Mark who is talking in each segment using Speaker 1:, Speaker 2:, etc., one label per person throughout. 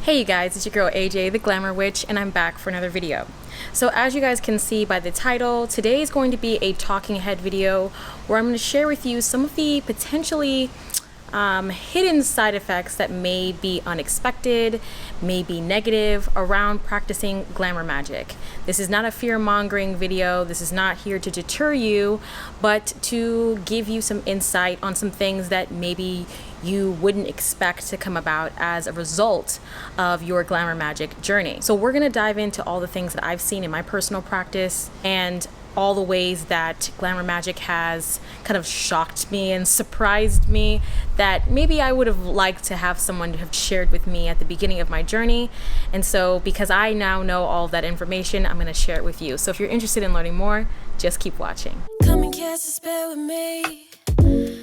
Speaker 1: Hey you guys, it's your girl AJ, the Glamour Witch, and I'm back for another video. So as you guys can see by the title, today is going to be a talking head video where I'm going to share with you some of the potentially hidden side effects that may be unexpected, may be negative around practicing glamour magic. This is not a fear-mongering video. This is not here to deter you, but to give you some insight on some things that maybe you wouldn't expect to come about as a result of your glamour magic journey. So we're gonna dive into all the things that I've seen in my personal practice and all the ways that glamour magic has kind of shocked me and surprised me that maybe I would have liked to have someone have shared with me at the beginning of my journey. And so because I now know all of that information, I'm gonna share it with you. So if you're interested in learning more, just keep watching.
Speaker 2: Come and cast a spell with me.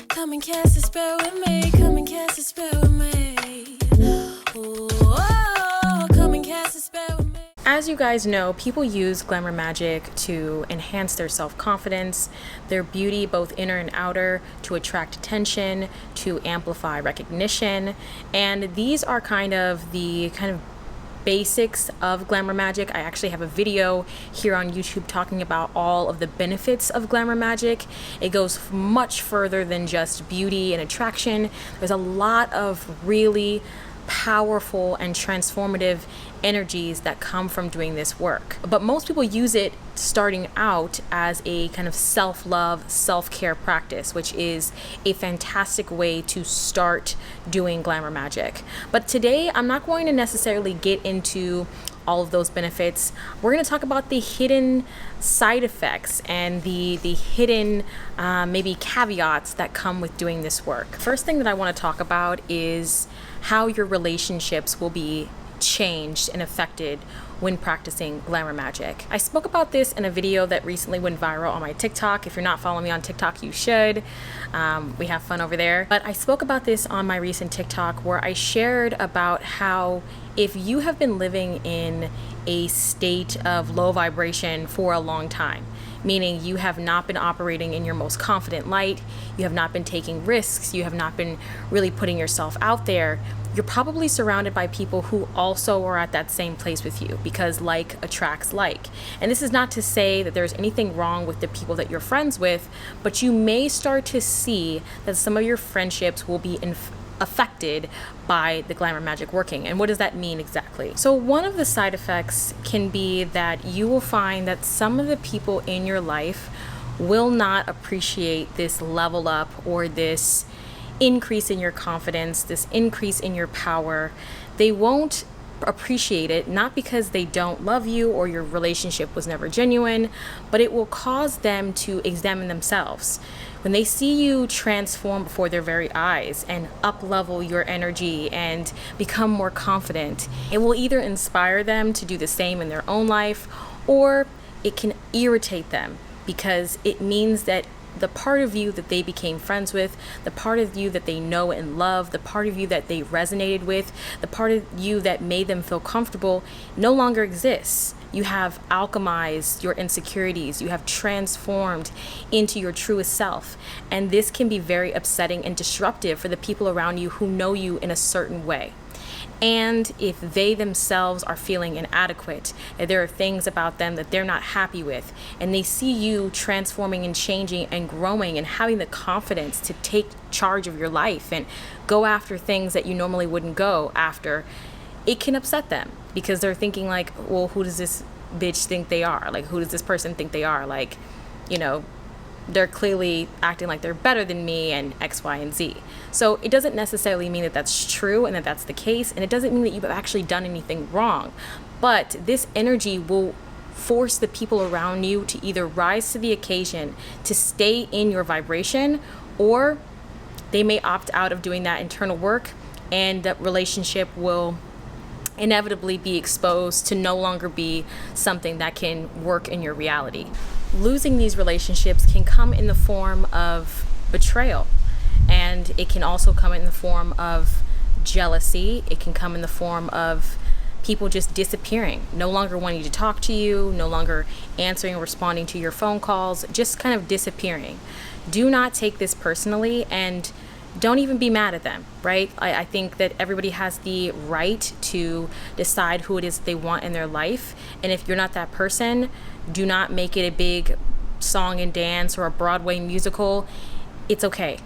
Speaker 2: Come and cast a spell with me. Come and cast a spell with me. Oh, come and cast a spell with me.
Speaker 1: As you guys know, people use glamour magic to enhance their self-confidence, their beauty, both inner and outer, to attract attention, to amplify recognition. And these are kind of the basics of glamour magic. I actually have a video here on YouTube talking about all of the benefits of glamour magic. It goes much further than just beauty and attraction. There's a lot of really powerful and transformative energies that come from doing this work. But most people use it starting out as a kind of self-love, self-care practice, which is a fantastic way to start doing glamour magic. But today, I'm not going to necessarily get into all of those benefits. We're going to talk about the hidden side effects and the hidden maybe caveats that come with doing this work. First thing that I want to talk about is how your relationships will be changed and affected when practicing glamour magic. I spoke about this in a video that recently went viral on my TikTok. If you're not following me on TikTok, you should. We have fun over there. But I spoke about this on my recent TikTok where I shared about how if you have been living in a state of low vibration for a long time, meaning you have not been operating in your most confident light, you have not been taking risks, you have not been really putting yourself out there, you're probably surrounded by people who also are at that same place with you because like attracts like. And this is not to say that there's anything wrong with the people that you're friends with, but you may start to see that some of your friendships will be affected by the glamour magic working. And what does that mean exactly? So one of the side effects can be that you will find that some of the people in your life will not appreciate this level up or this increase in your confidence, this increase in your power. They won't appreciate it, not because they don't love you or your relationship was never genuine, but it will cause them to examine themselves. When they see you transform before their very eyes and up-level your energy and become more confident, it will either inspire them to do the same in their own life, or it can irritate them because it means that the part of you that they became friends with, the part of you that they know and love, the part of you that they resonated with, the part of you that made them feel comfortable no longer exists. You have alchemized your insecurities. You have transformed into your truest self. And this can be very upsetting and disruptive for the people around you who know you in a certain way. And if they themselves are feeling inadequate, that there are things about them that they're not happy with, and they see you transforming and changing and growing and having the confidence to take charge of your life and go after things that you normally wouldn't go after, it can upset them because they're thinking like, well, who does this bitch think they are? Like, who does this person think they are? Like, you know, they're clearly acting like they're better than me and X, Y, and Z. So it doesn't necessarily mean that that's true and that that's the case. And it doesn't mean that you've actually done anything wrong. But this energy will force the people around you to either rise to the occasion to stay in your vibration, or they may opt out of doing that internal work, and that relationship will inevitably be exposed to no longer be something that can work in your reality. Losing these relationships can come in the form of betrayal, and it can also come in the form of jealousy. It can come in the form of people just disappearing, no longer wanting to talk to you, no longer answering or responding to your phone calls, just kind of disappearing. Do not take this personally, and don't even be mad at them, right? I think that everybody has the right to decide who it is they want in their life. And if you're not that person, do not make it a big song and dance or a Broadway musical. It's okay.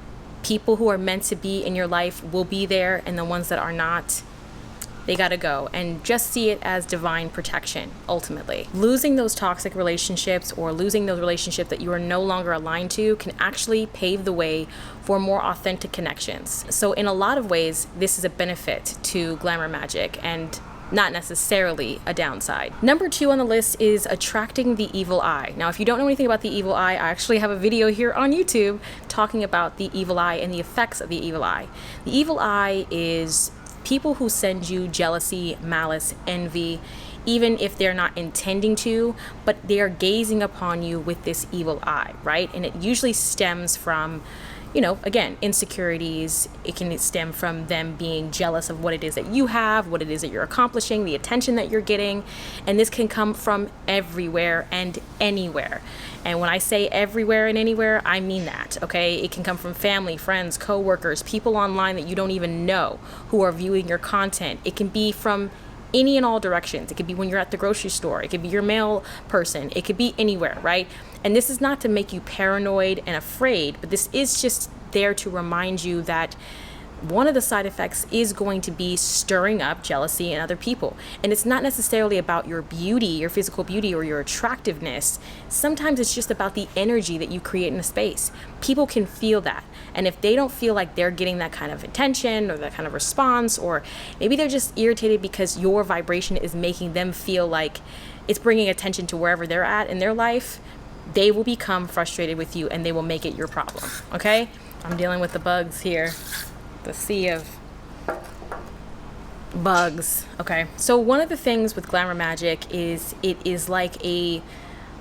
Speaker 1: People who are meant to be in your life will be there, and the ones that are not, they gotta go. And just see it as divine protection, ultimately. Losing those toxic relationships or losing those relationships that you are no longer aligned to can actually pave the way for more authentic connections. So in a lot of ways, this is a benefit to Glamour Magick and not necessarily a downside. Number 2 on the list is attracting the evil eye. Now, if you don't know anything about the evil eye, I actually have a video here on YouTube talking about the evil eye and the effects of the evil eye. The evil eye is people who send you jealousy, malice, envy, even if they're not intending to, but they are gazing upon you with this evil eye, right? And it usually stems from, again, insecurities. It can stem from them being jealous of what it is that you have, what it is that you're accomplishing, the attention that you're getting. And this can come from everywhere and anywhere. And when I say everywhere and anywhere, I mean that, okay? It can come from family, friends, coworkers, people online that you don't even know who are viewing your content. It can be from any and all directions. It could be when you're at the grocery store. It could be your mail person. It could be anywhere, right? And this is not to make you paranoid and afraid, but this is just there to remind you that one of the side effects is going to be stirring up jealousy in other people. And it's not necessarily about your beauty, your physical beauty, or your attractiveness. Sometimes it's just about the energy that you create in a space. People can feel that. And if they don't feel like they're getting that kind of attention or that kind of response, or maybe they're just irritated because your vibration is making them feel like it's bringing attention to wherever they're at in their life, they will become frustrated with you and they will make it your problem, okay? I'm dealing with the bugs here. The sea of bugs. Okay. So one of the things with Glamour Magick is it is like a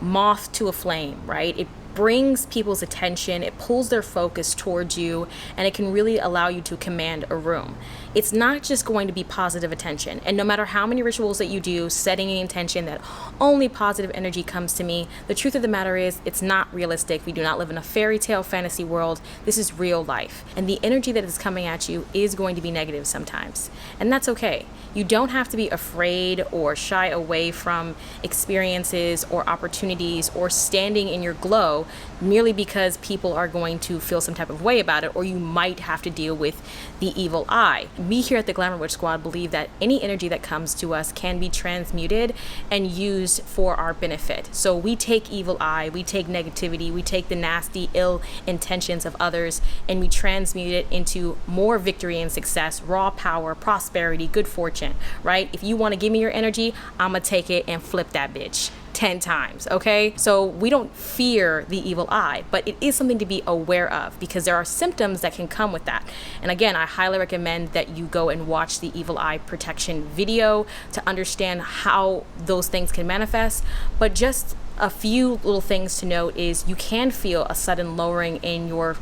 Speaker 1: moth to a flame, right? It brings people's attention, it pulls their focus towards you, and it can really allow you to command a room. It's not just going to be positive attention. And no matter how many rituals that you do, setting an intention that only positive energy comes to me, the truth of the matter is it's not realistic. We do not live in a fairy tale fantasy world. This is real life. And the energy that is coming at you is going to be negative sometimes. And that's okay. You don't have to be afraid or shy away from experiences or opportunities or standing in your glow merely because people are going to feel some type of way about it, or you might have to deal with the evil eye. We here at the Glamour Witch Squad believe that any energy that comes to us can be transmuted and used for our benefit. So we take evil eye, we take negativity, we take the nasty, ill intentions of others, and we transmute it into more victory and success, raw power, prosperity, good fortune, right? If you want to give me your energy, I'm gonna take it and flip that bitch 10 times, okay? So we don't fear the evil eye, but it is something to be aware of because there are symptoms that can come with that. And again, I highly recommend that you go and watch the evil eye protection video to understand how those things can manifest. But just a few little things to note is you can feel a sudden lowering in your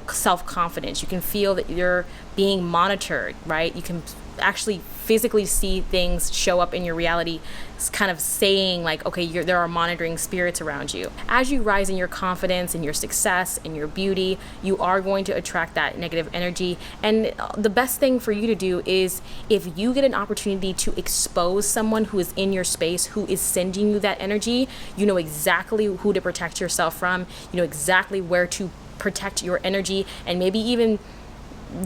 Speaker 1: self-confidence. You can feel that you're being monitored, right? You can actually physically see things show up in your reality. It's kind of saying like, okay, there are monitoring spirits around you. As you rise in your confidence and your success and your beauty, you are going to attract that negative energy. And the best thing for you to do is if you get an opportunity to expose someone who is in your space, who is sending you that energy, you know exactly who to protect yourself from. You know exactly where to protect your energy, and maybe even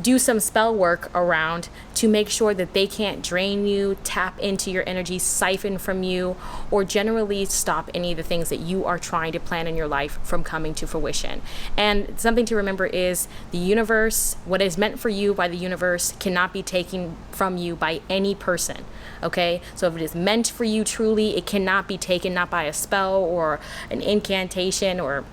Speaker 1: do some spell work around to make sure that they can't drain you, tap into your energy, siphon from you, or generally stop any of the things that you are trying to plan in your life from coming to fruition. And something to remember is the universe, what is meant for you by the universe cannot be taken from you by any person. Okay, so if it is meant for you truly, it cannot be taken, not by a spell or an incantation or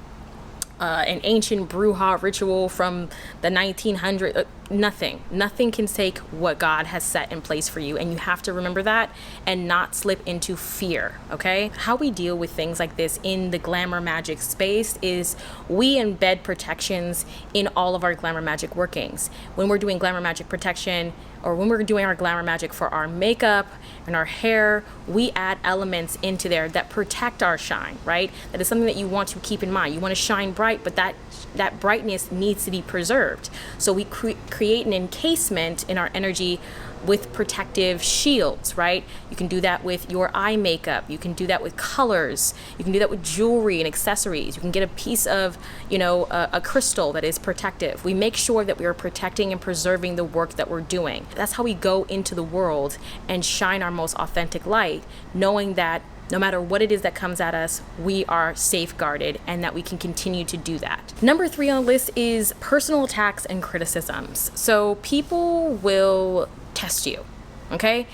Speaker 1: an ancient bruja ritual from the 1900s. Nothing can take what God has set in place for you. And you have to remember that and not slip into fear, okay? How we deal with things like this in the Glamour Magick space is we embed protections in all of our Glamour Magick workings. When we're doing Glamour Magick protection, or when we're doing our Glamour Magick for our makeup and our hair, we add elements into there that protect our shine, right? That is something that you want to keep in mind. You want to shine bright, but that brightness needs to be preserved. So we create an encasement in our energy with protective shields, right? You can do that with your eye makeup. You can do that with colors. You can do that with jewelry and accessories. You can get a piece of, a crystal that is protective. We make sure that we are protecting and preserving the work that we're doing. That's how we go into the world and shine our most authentic light, knowing that no matter what it is that comes at us, we are safeguarded and that we can continue to do that. Number 3 on the list is personal attacks and criticisms. So people will test you, okay?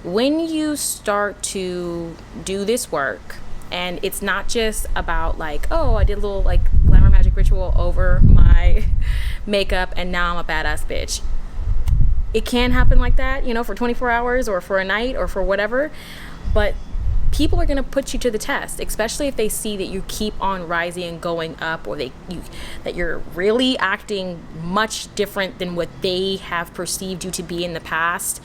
Speaker 1: When you start to do this work, and it's not just about like, oh, I did a little like Glamour Magick ritual over my makeup and now I'm a badass bitch. It can happen like that, for 24 hours or for a night or for whatever, but people are going to put you to the test, especially if they see that you keep on rising and going up, or that you're really acting much different than what they have perceived you to be in the past.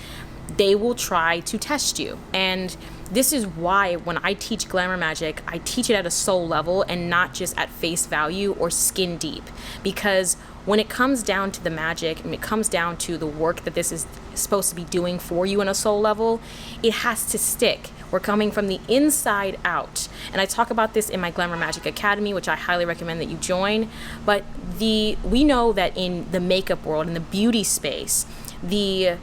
Speaker 1: They will try to test you. And this is why when I teach Glamour Magick, I teach it at a soul level and not just at face value or skin deep. Because when it comes down to the magic and it comes down to the work that this is supposed to be doing for you on a soul level, it has to stick. We're coming from the inside out. And I talk about this in my Glamour Magick Academy, which I highly recommend that you join. But we know that in the makeup world, in the beauty space, the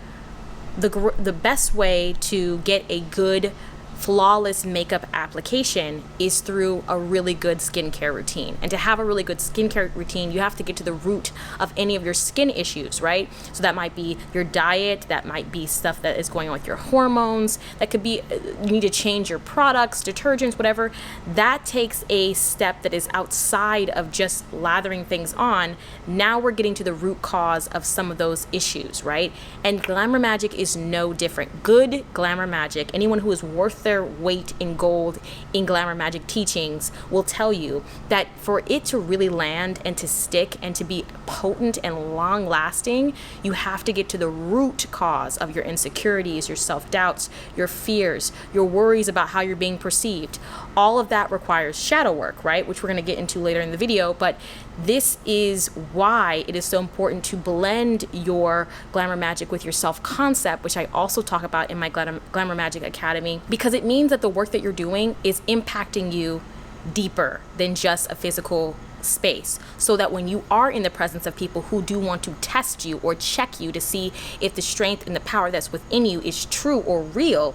Speaker 1: best way to get a good flawless makeup application is through a really good skincare routine. And to have a really good skincare routine, you have to get to the root of any of your skin issues, right? So that might be your diet, that might be stuff that is going on with your hormones, that could be you need to change your products, detergents, whatever. That takes a step that is outside of just lathering things on. Now we're getting to the root cause of some of those issues, right? And Glamour Magick is no different. Good Glamour Magick, anyone who is worth their weight in gold in Glamour Magick teachings will tell you that for it to really land and to stick and to be potent and long lasting, you have to get to the root cause of your insecurities, your self-doubts, your fears, your worries about how you're being perceived. All of that requires shadow work, right? Which we're going to get into later in the video, but this is why it is so important to blend your Glamour Magick with your self-concept, which I also talk about in my Glamour Magick Academy, because it means that the work that you're doing is impacting you deeper than just a physical space, so that when you are in the presence of people who do want to test you or check you to see if the strength and the power that's within you is true or real,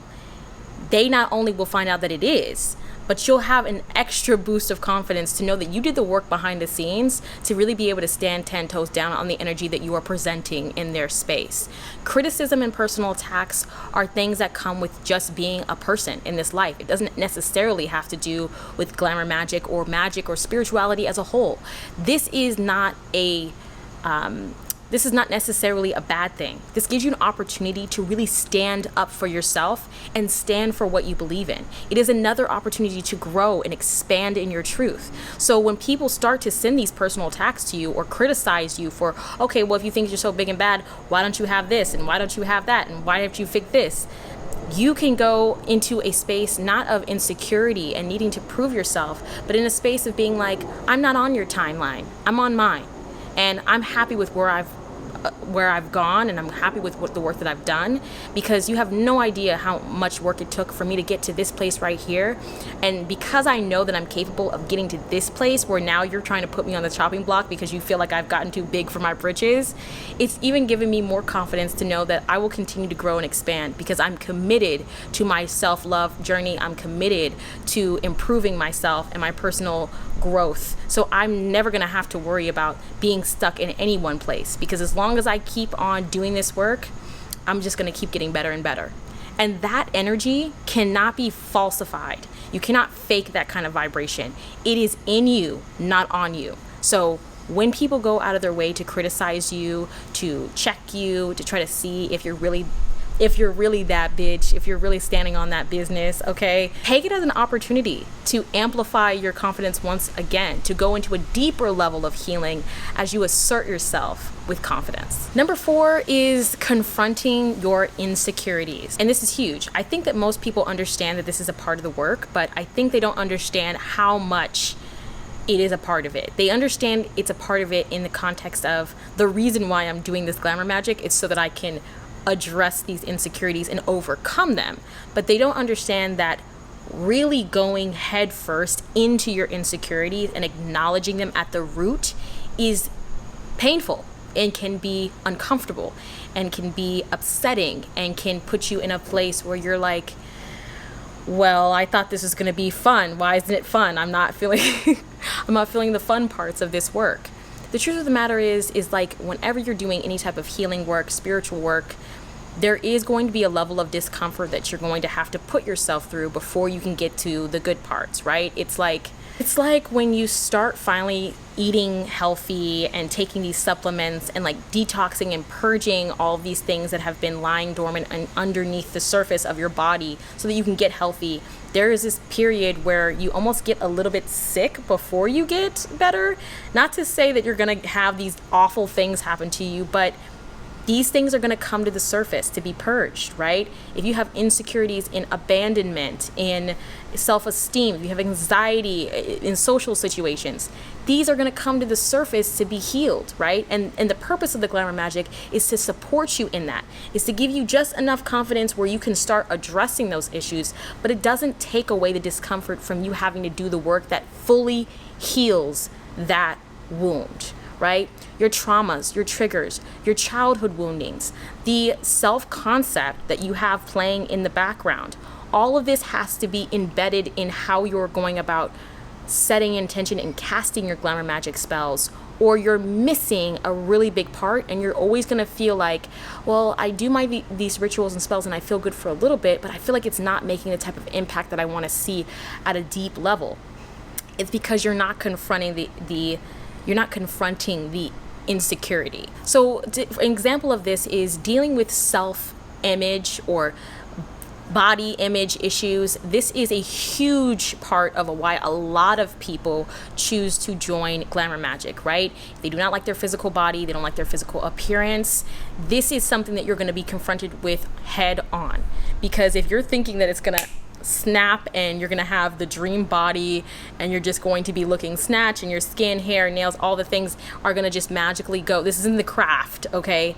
Speaker 1: they not only will find out that it is, but you'll have an extra boost of confidence to know that you did the work behind the scenes to really be able to stand 10 toes down on the energy that you are presenting in their space. Criticism and personal attacks are things that come with just being a person in this life. It doesn't necessarily have to do with Glamour Magick or magic or spirituality as a whole. This is not necessarily a bad thing. This gives you an opportunity to really stand up for yourself and stand for what you believe in. It is another opportunity to grow and expand in your truth. So when people start to send these personal attacks to you or criticize you for, okay, well, if you think you're so big and bad, why don't you have this? And why don't you have that? And why don't you fix this? You can go into a space not of insecurity and needing to prove yourself, but in a space of being like, I'm not on your timeline. I'm on mine. And I'm happy with where I've gone, and I'm happy with the work that I've done, because you have no idea how much work it took for me to get to this place right here. And because I know that I'm capable of getting to this place where now you're trying to put me on the chopping block because you feel like I've gotten too big for my britches, it's even given me more confidence to know that I will continue to grow and expand, because I'm committed to my self-love journey. I'm committed to improving myself and my personal growth. So I'm never going to have to worry about being stuck in any one place, because as long as I keep on doing this work, I'm just going to keep getting better and better. And that energy cannot be falsified. You cannot fake that kind of vibration. It is in you, not on you. So when people go out of their way to criticize you, to check you, to try to see if you're really that bitch, if you're really standing on that business, okay? Take it as an opportunity to amplify your confidence once again, to go into a deeper level of healing as you assert yourself with confidence. Number 4 is confronting your insecurities. And this is huge. I think that most people understand that this is a part of the work, but I think they don't understand how much it is a part of it. They understand it's a part of it in the context of the reason why I'm doing this Glamour Magick is so that I can address these insecurities and overcome them. But they don't understand that really going head first into your insecurities and acknowledging them at the root is painful and can be uncomfortable and can be upsetting and can put you in a place where you're like, well, I thought this was going to be fun. Why isn't it fun? I'm not feeling the fun parts of this work. The truth of the matter is like whenever you're doing any type of healing work, spiritual work, there is going to be a level of discomfort that you're going to have to put yourself through before you can get to the good parts, right? It's like when you start finally eating healthy and taking these supplements and like detoxing and purging all these things that have been lying dormant and underneath the surface of your body so that you can get healthy. There is this period where you almost get a little bit sick before you get better. Not to say that you're going to have these awful things happen to you, but these things are going to come to the surface to be purged, right? If you have insecurities in abandonment, in self-esteem, if you have anxiety in social situations, these are going to come to the surface to be healed, right? And the purpose of the Glamour Magick is to support you in that, is to give you just enough confidence where you can start addressing those issues, but it doesn't take away the discomfort from you having to do the work that fully heals that wound, right? Your traumas, your triggers, your childhood woundings, the self-concept that you have playing in the background. All of this has to be embedded in how you're going about setting intention and casting your Glamour Magick spells, or you're missing a really big part and you're always going to feel like, well, I do these rituals and spells and I feel good for a little bit, but I feel like it's not making the type of impact that I want to see at a deep level. It's because you're not confronting you're not confronting the insecurity. So an example of this is dealing with self-image or body image issues. This is a huge part of why a lot of people choose to join Glamour Magick, right? They do not like their physical body. They don't like their physical appearance. This is something that you're going to be confronted with head on, because if you're thinking that it's going to snap and you're going to have the dream body and you're just going to be looking snatch and your skin, hair, nails, all the things are going to just magically go. This is in the craft, okay?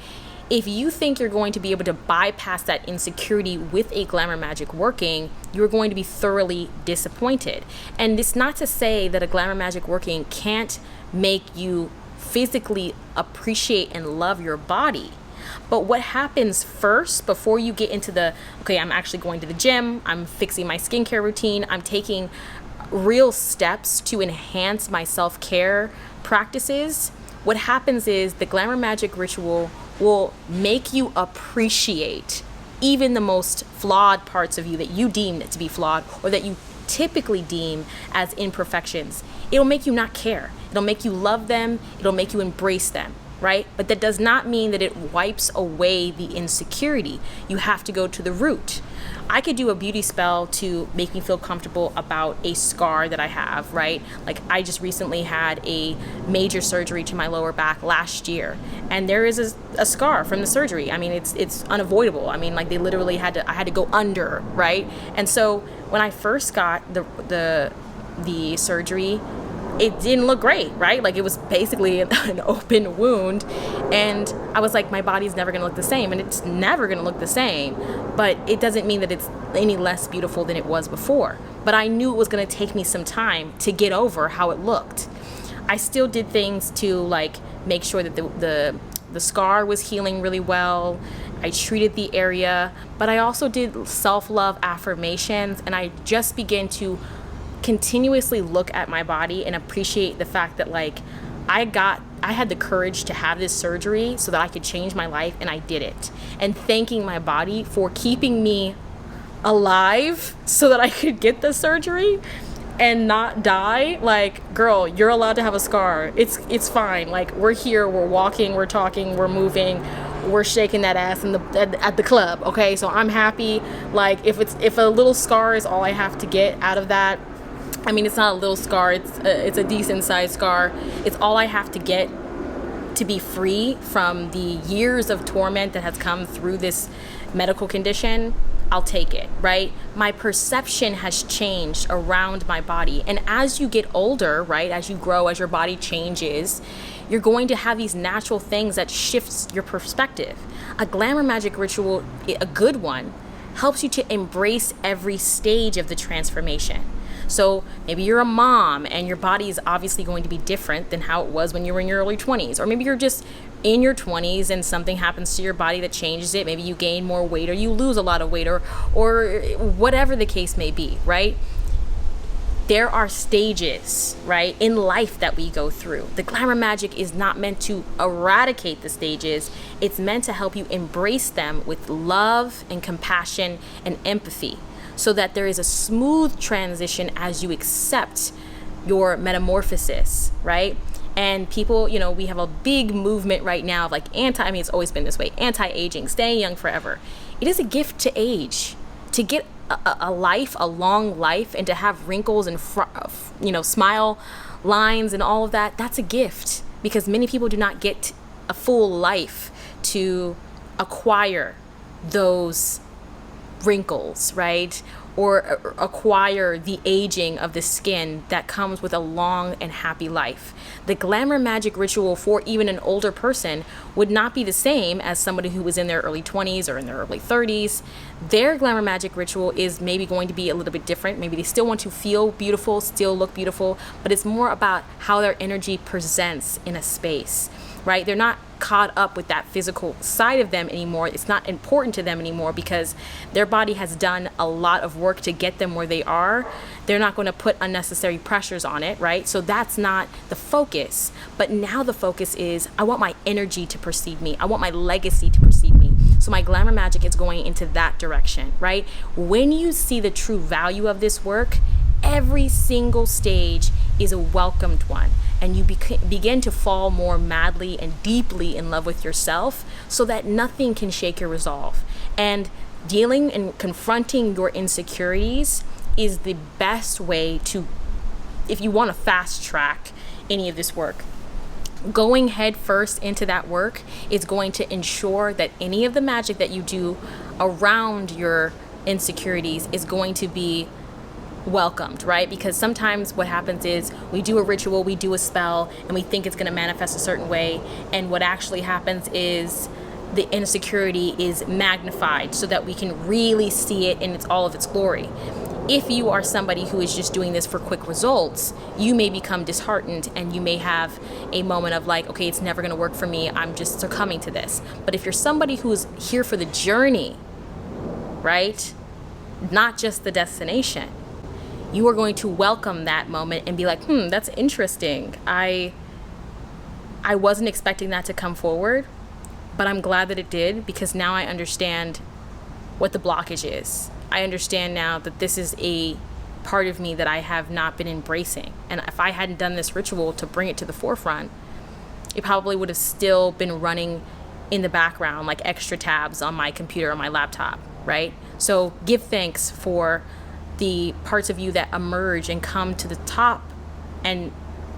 Speaker 1: If you think you're going to be able to bypass that insecurity with a Glamour Magick working, you're going to be thoroughly disappointed. And it's not to say that a Glamour Magick working can't make you physically appreciate and love your body. But what happens first before you get into okay, I'm actually going to the gym, I'm fixing my skincare routine, I'm taking real steps to enhance my self-care practices, what happens is the Glamour Magick ritual will make you appreciate even the most flawed parts of you that you deem to be flawed or that you typically deem as imperfections. It'll make you not care. It'll make you love them. It'll make you embrace them, right? But that does not mean that it wipes away the insecurity. You have to go to the root. I could do a beauty spell to make me feel comfortable about a scar that I have, right? Like I just recently had a major surgery to my lower back last year, and there is a scar from the surgery. I mean, it's unavoidable. I mean, like they literally I had to go under, right? And so when I first got the surgery, it didn't look great, right? Like it was basically an open wound, and I was like, my body's never gonna look the same, and it's never gonna look the same, but it doesn't mean that it's any less beautiful than it was before. But I knew it was gonna take me some time to get over how it looked. I still did things to like make sure that the scar was healing really well. I treated the area, but I also did self-love affirmations, and I just began to continuously look at my body and appreciate the fact that like I had the courage to have this surgery so that I could change my life, and I did it. And thanking my body for keeping me alive so that I could get the surgery and not die, like, girl, you're allowed to have a scar. It's fine. Like, we're here, we're walking, we're talking, we're moving, we're shaking that ass at the club. Okay, so I'm happy. Like, if a little scar is all I have to get out of that, I mean, it's not a little scar, it's a decent sized scar. It's all I have to get to be free from the years of torment that has come through this medical condition. I'll take it, right? My perception has changed around my body. And as you get older, right, as you grow, as your body changes, you're going to have these natural things that shifts your perspective. A Glamour Magick ritual, a good one, helps you to embrace every stage of the transformation. So maybe you're a mom and your body is obviously going to be different than how it was when you were in your early 20s. Or maybe you're just in your 20s and something happens to your body that changes it. Maybe you gain more weight or you lose a lot of weight or whatever the case may be, right? There are stages, right, in life that we go through. The Glamour Magick is not meant to eradicate the stages. It's meant to help you embrace them with love and compassion and empathy, so that there is a smooth transition as you accept your metamorphosis, right? And people, you know, we have a big movement right now of like it's always been this way, anti-aging, staying young forever. It is a gift to age, to get a life, a long life, and to have wrinkles and, smile lines and all of that. That's a gift, because many people do not get a full life to acquire those wrinkles, right? Or acquire the aging of the skin that comes with a long and happy life. The Glamour Magick ritual for even an older person would not be the same as somebody who was in their early 20s or in their early 30s. Their Glamour Magick ritual is maybe going to be a little bit different. Maybe they still want to feel beautiful, still look beautiful, but it's more about how their energy presents in a space, right? They're not caught up with that physical side of them anymore. It's not important to them anymore because their body has done a lot of work to get them where they are. They're not going to put unnecessary pressures on it, right? So that's not the focus. But now the focus is, I want my energy to precede me. I want my legacy to precede me. So my Glamour Magick is going into that direction, right? When you see the true value of this work, every single stage is a welcomed one, and you begin to fall more madly and deeply in love with yourself, so that nothing can shake your resolve. And dealing and confronting your insecurities is the best way to, if you want to fast track any of this work. Going head first into that work is going to ensure that any of the magic that you do around your insecurities is going to be welcomed, right? Because sometimes what happens is we do a ritual, we do a spell, and we think it's going to manifest a certain way, and what actually happens is the insecurity is magnified so that we can really see it in all of its glory. If you are somebody who is just doing this for quick results, you may become disheartened and you may have a moment of like, okay, it's never going to work for me, I'm just succumbing to this. But if you're somebody who's here for the journey, right, not just the destination, you are going to welcome that moment and be like, that's interesting. I wasn't expecting that to come forward, but I'm glad that it did, because now I understand what the blockage is. I understand now that this is a part of me that I have not been embracing. And if I hadn't done this ritual to bring it to the forefront, it probably would have still been running in the background like extra tabs on my computer or my laptop, right? So give thanks for the parts of you that emerge and come to the top and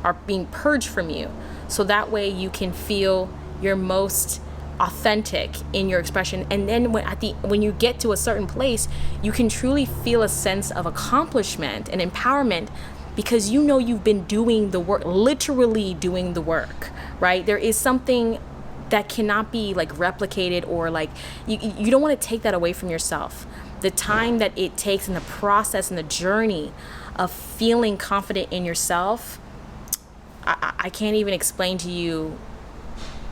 Speaker 1: are being purged from you, so that way you can feel your most authentic in your expression. And then when you get to a certain place, you can truly feel a sense of accomplishment and empowerment, because you know you've been doing the work, literally doing the work, right? There is something that cannot be like replicated, or like you don't want to take that away from yourself. The time that it takes in the process and the journey of feeling confident in yourself, I can't even explain to you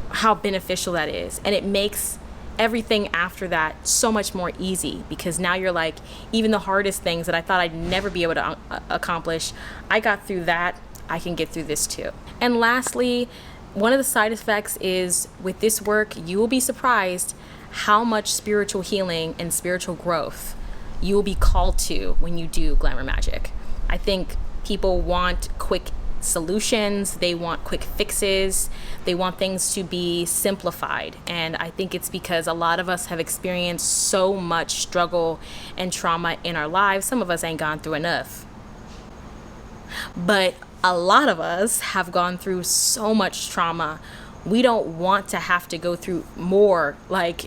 Speaker 1: how beneficial that is. And it makes everything after that so much more easy, because now you're like, even the hardest things that I thought I'd never be able to accomplish, I got through that, I can get through this too. And lastly, one of the side effects is, with this work, you will be surprised how much spiritual healing and spiritual growth you will be called to when you do Glamour Magick. I think People want quick solutions, they want quick fixes, they want things to be simplified. And I think it's because a lot of us have experienced so much struggle and trauma in our lives. Some of us ain't gone through enough, but a lot of us have gone through so much trauma. We don't want to have to go through more like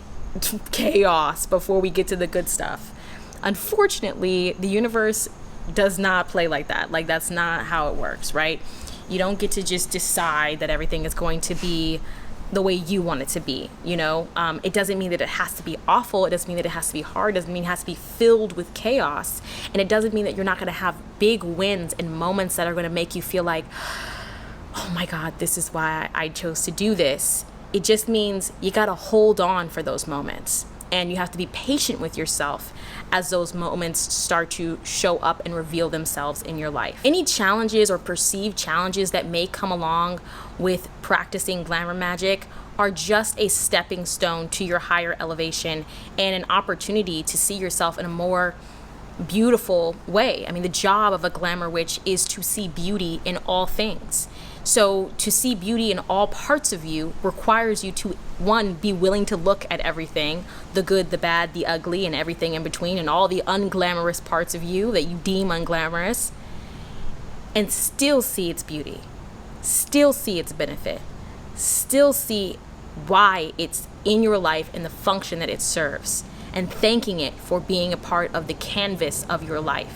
Speaker 1: chaos before we get to the good stuff. Unfortunately, the universe does not play like that. Like, that's not how it works, right? You don't get to just decide that everything is going to be the way you want it to be, you know? It doesn't mean that it has to be awful. It doesn't mean that it has to be hard. It doesn't mean it has to be filled with chaos. And it doesn't mean that you're not going to have big wins and moments that are going to make you feel like, oh my God, this is why I chose to do this. It just means you got to hold on for those moments. And you have to be patient with yourself as those moments start to show up and reveal themselves in your life. Any challenges or perceived challenges that may come along with practicing glamour magic are just a stepping stone to your higher elevation and an opportunity to see yourself in a more beautiful way. I mean, the job of a glamour witch is to see beauty in all things. So to see beauty in all parts of you requires you to, one, be willing to look at everything, the good, the bad, the ugly, and everything in between, and all the unglamorous parts of you that you deem unglamorous, and still see its beauty, still see its benefit, still see why it's in your life and the function that it serves, and thanking it for being a part of the canvas of your life.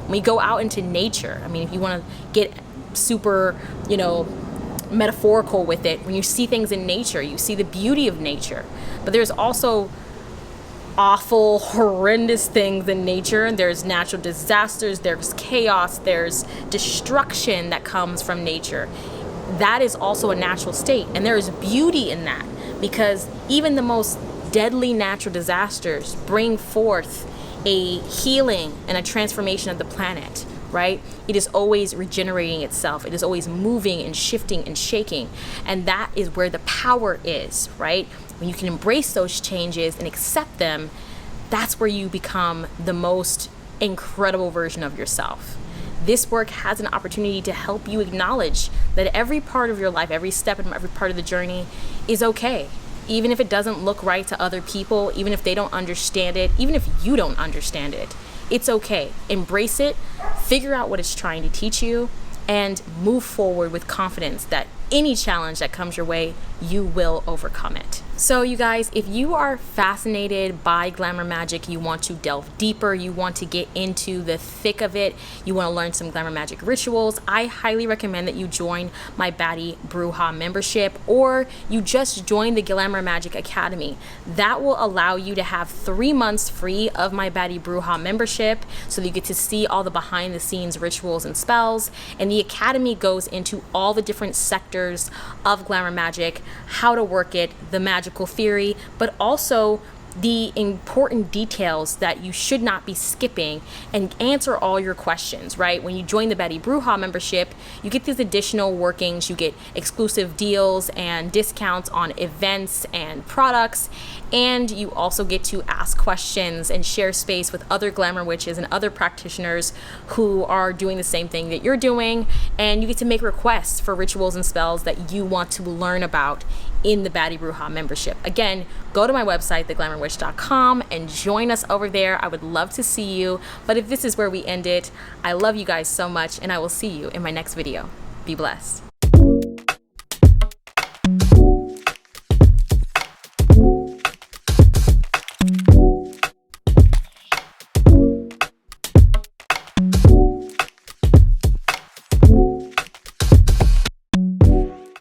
Speaker 1: When we go out into nature, I mean, if you want to get super, metaphorical with it, when you see things in nature, you see the beauty of nature. But there's also awful, horrendous things in nature. There's natural disasters, there's chaos, there's destruction that comes from nature. That is also a natural state, and there is beauty in that, because even the most deadly natural disasters bring forth a healing and a transformation of the planet, right? It is always regenerating itself. It is always moving and shifting and shaking. And that is where the power is, right? When you can embrace those changes and accept them, that's where you become the most incredible version of yourself. This work has an opportunity to help you acknowledge that every part of your life, every step and every part of the journey is okay. Even if it doesn't look right to other people, even if they don't understand it, even if you don't understand it, it's okay. Embrace it, figure out what it's trying to teach you, and move forward with confidence that any challenge that comes your way, you will overcome it. So you guys, if you are fascinated by glamour magic, you want to delve deeper, you want to get into the thick of it, you want to learn some glamour magic rituals, I highly recommend that you join my Baddie Bruja membership, or you just join the Glamour Magic Academy. That will allow you to have 3 months free of my Baddie Bruja membership, so that you get to see all the behind the scenes rituals and spells. And the Academy goes into all the different sectors of glamour magic, how to work it, the magical theory, but also the important details that you should not be skipping, and answer all your questions, right? When you join the Baddie Bruja membership, you get these additional workings, you get exclusive deals and discounts on events and products, and you also get to ask questions and share space with other glamour witches and other practitioners who are doing the same thing that you're doing, and you get to make requests for rituals and spells that you want to learn about in the Baddie Bruja membership. Again, go to my website, theglamourwitch.com, and join us over there. I would love to see you. But if this is where we end it, I love you guys so much, and I will see you in my next video. Be blessed.